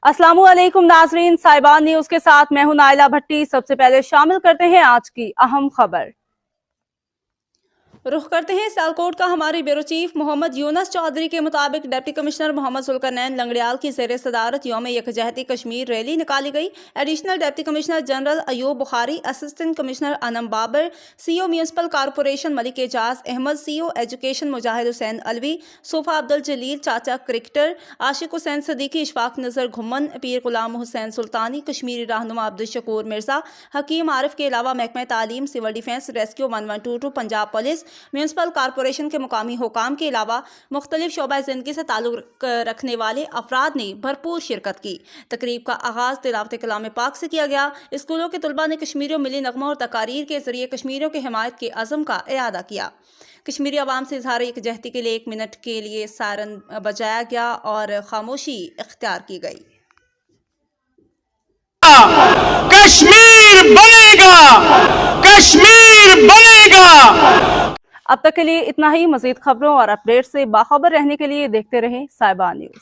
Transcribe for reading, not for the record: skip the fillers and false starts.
अस्सलामु अलैकुम नाजरीन, साहिबान न्यूज के साथ मैं हूं नाइला भट्टी। सबसे पहले शामिल करते हैं आज की अहम खबर। रुख करते हैं सियालकोट का। हमारे ब्यूरो चीफ मोहम्मद यूनस चौधरी के मुताबिक डिप्टी कमिश्नर मोहम्मद सुल्करनैन लंगड़ियाल की ज़ेर सदारत यौम यकजहती कश्मीर रैली निकाली गई। Additional deputy commissioner general Ayub Bukhari, assistant commissioner Anam Babar, CO municipal corporation Malik Ejaz Ahmed, CO education Mujahid Hussain Alvi, सोफा अब्दुल जलील चाचा क्रिकेटर, आशिक हुसैन सदीकी, इशफाक नज़र घुमन, पीर गुलाम हुसैन सुल्तानी, कश्मीरी रहनुमा अब्दुल शकूर मिर्जा, हकीम आरिफ के अलावा महकमा तालीम, civil defence, rescue 1122, Punjab police, municipal corporation के मुकामी हुकाम के अलावा मुख्तलिफ शोबा ज़िंदगी से ताल्लुक़ रखने वाले अफराद ने भरपूर शिरकत की। तकरीब का आगाज़ तिलावत कलाम पाक से किया गया। स्कूलों के तलबा ने कश्मीरियों मिली नगमों और तकारीर के ज़रिए कश्मीरियों की हिमायत के अज़म का इयादा किया। कश्मीरी अवाम से इजहार यकजहती के लिए 1 मिनट के लिए सायरन बजाया गया और खामोशी इख्तियार की गई। कश्मीर बनेगा, कश्मीर बनेगा। अब तक के लिए इतना ही। मजीद खबरों और अपडेट से बाखबर रहने के लिए देखते रहें साहिबान न्यूज।